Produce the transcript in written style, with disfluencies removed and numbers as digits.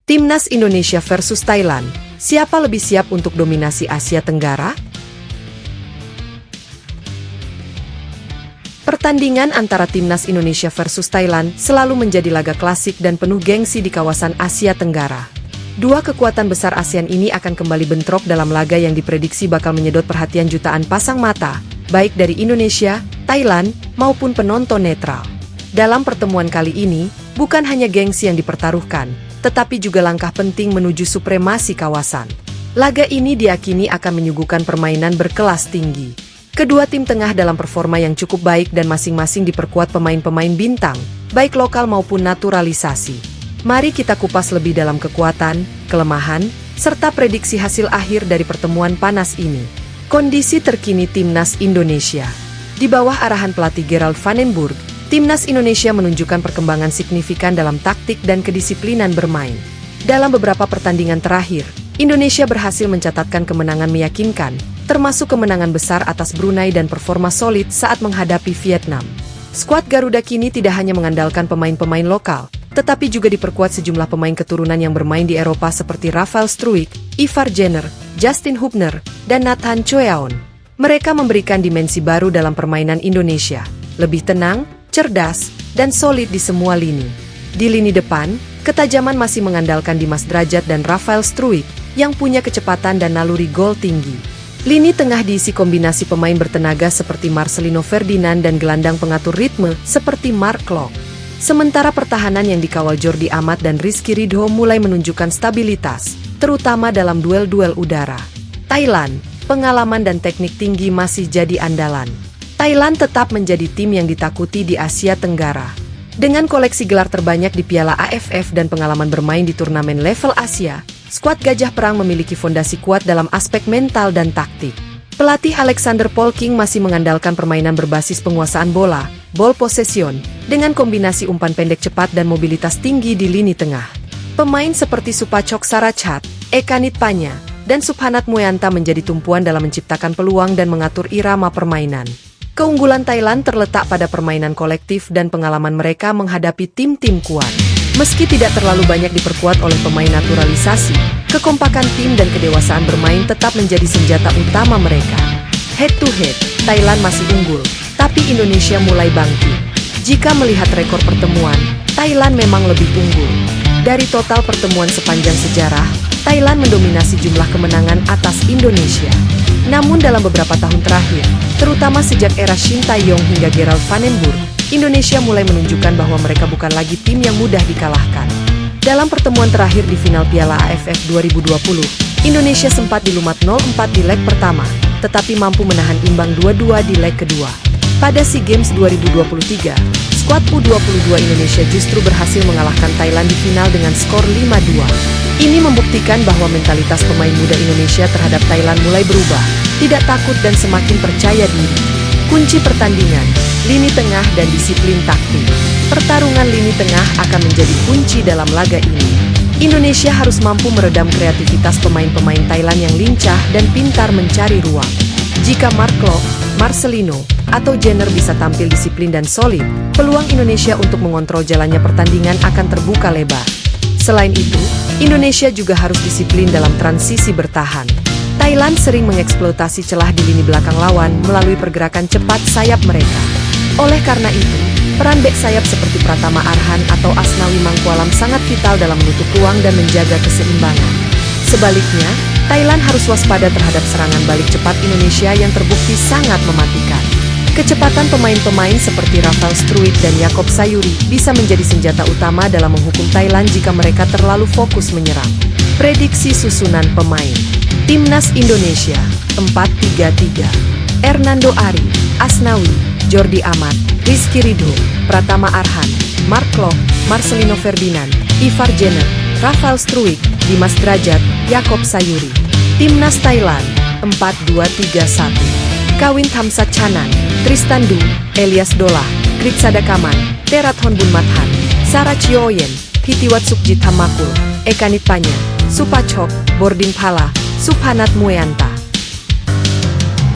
Timnas Indonesia versus Thailand, siapa lebih siap untuk dominasi Asia Tenggara? Pertandingan antara Timnas Indonesia versus Thailand selalu menjadi laga klasik dan penuh gengsi di kawasan Asia Tenggara. Dua kekuatan besar ASEAN ini akan kembali bentrok dalam laga yang diprediksi bakal menyedot perhatian jutaan pasang mata, baik dari Indonesia, Thailand, maupun penonton netral. Dalam pertemuan kali ini, bukan hanya gengsi yang dipertaruhkan, tetapi juga langkah penting menuju supremasi kawasan. Laga ini diakini akan menyuguhkan permainan berkelas tinggi. Kedua tim tengah dalam performa yang cukup baik dan masing-masing diperkuat pemain-pemain bintang, baik lokal maupun naturalisasi. Mari kita kupas lebih dalam kekuatan, kelemahan, serta prediksi hasil akhir dari pertemuan panas ini. Kondisi terkini Timnas Indonesia. Di bawah arahan pelatih Gerald van den Burg, Timnas Indonesia menunjukkan perkembangan signifikan dalam taktik dan kedisiplinan bermain. Dalam beberapa pertandingan terakhir, Indonesia berhasil mencatatkan kemenangan meyakinkan, termasuk kemenangan besar atas Brunei dan performa solid saat menghadapi Vietnam. Skuad Garuda kini tidak hanya mengandalkan pemain-pemain lokal, tetapi juga diperkuat sejumlah pemain keturunan yang bermain di Eropa seperti Rafael Struijk, Ivar Jenner, Justin Hubner, dan Nathan Choeaon. Mereka memberikan dimensi baru dalam permainan Indonesia, lebih tenang, cerdas, dan solid di semua lini. Di lini depan, ketajaman masih mengandalkan Dimas Drajat dan Rafael Struijk yang punya kecepatan dan naluri gol tinggi. Lini tengah diisi kombinasi pemain bertenaga seperti Marcelino Ferdinand dan gelandang pengatur ritme seperti Mark Klok. Sementara pertahanan yang dikawal Jordi Amat dan Rizky Ridho mulai menunjukkan stabilitas, terutama dalam duel-duel udara. Thailand, pengalaman dan teknik tinggi masih jadi andalan. Thailand tetap menjadi tim yang ditakuti di Asia Tenggara. Dengan koleksi gelar terbanyak di Piala AFF dan pengalaman bermain di turnamen level Asia, skuad Gajah Perang memiliki fondasi kuat dalam aspek mental dan taktik. Pelatih Alexander Polking masih mengandalkan permainan berbasis penguasaan bola, ball possession, dengan kombinasi umpan pendek cepat dan mobilitas tinggi di lini tengah. Pemain seperti Supachok Sarachat, Eka Nitpanya, dan Subhanat Mueanta menjadi tumpuan dalam menciptakan peluang dan mengatur irama permainan. Keunggulan Thailand terletak pada permainan kolektif dan pengalaman mereka menghadapi tim-tim kuat. Meski tidak terlalu banyak diperkuat oleh pemain naturalisasi, kekompakan tim dan kedewasaan bermain tetap menjadi senjata utama mereka. Head to head, Thailand masih unggul, tapi Indonesia mulai bangkit. Jika melihat rekor pertemuan, Thailand memang lebih unggul. Dari total pertemuan sepanjang sejarah, Thailand mendominasi jumlah kemenangan atas Indonesia. Namun dalam beberapa tahun terakhir, terutama sejak era Shin Tae-yong hingga Gerald van den Burg, Indonesia mulai menunjukkan bahwa mereka bukan lagi tim yang mudah dikalahkan. Dalam pertemuan terakhir di final Piala AFF 2020, Indonesia sempat dilumat 0-4 di leg pertama, tetapi mampu menahan imbang 2-2 di leg kedua. Pada SEA Games 2023, skuad U22 Indonesia justru berhasil mengalahkan Thailand di final dengan skor 5-2. Ini membuktikan bahwa mentalitas pemain muda Indonesia terhadap Thailand mulai berubah, tidak takut dan semakin percaya diri. Kunci pertandingan, lini tengah dan disiplin taktik. Pertarungan lini tengah akan menjadi kunci dalam laga ini. Indonesia harus mampu meredam kreativitas pemain-pemain Thailand yang lincah dan pintar mencari ruang. Jika Mark Klok, Marcelino, atau Jenner bisa tampil disiplin dan solid, peluang Indonesia untuk mengontrol jalannya pertandingan akan terbuka lebar. Selain itu, Indonesia juga harus disiplin dalam transisi bertahan. Thailand sering mengeksploitasi celah di lini belakang lawan melalui pergerakan cepat sayap mereka. Oleh karena itu, peran bek sayap seperti Pratama Arhan atau Asnawi Mangkualam sangat vital dalam menutup ruang dan menjaga keseimbangan. Sebaliknya, Thailand harus waspada terhadap serangan balik cepat Indonesia yang terbukti sangat mematikan. Kecepatan pemain-pemain seperti Rafael Struijk dan Yaakob Sayuri bisa menjadi senjata utama dalam menghukum Thailand jika mereka terlalu fokus menyerang. Prediksi susunan pemain. Timnas Indonesia 4-3-3. Hernando Ari, Asnawi, Jordi Amat, Rizky Ridho, Pratama Arhan, Mark Klok, Marcelino Ferdinand, Ivar Jenner, Rafael Struijk, Dimas Drajat, Yaakob Sayuri. Timnas Thailand 4-2-3-1. Kawin Thamsat Chanan, Tristan Du, Elias Dolah, Kritsada Kaman, Terathon Bunmathan, Sarah Chioyen, Hitiwat Sukjit Hamakul, Eka Nitpanya, Supachok, Bordin Phala, Subhanat Mueanta.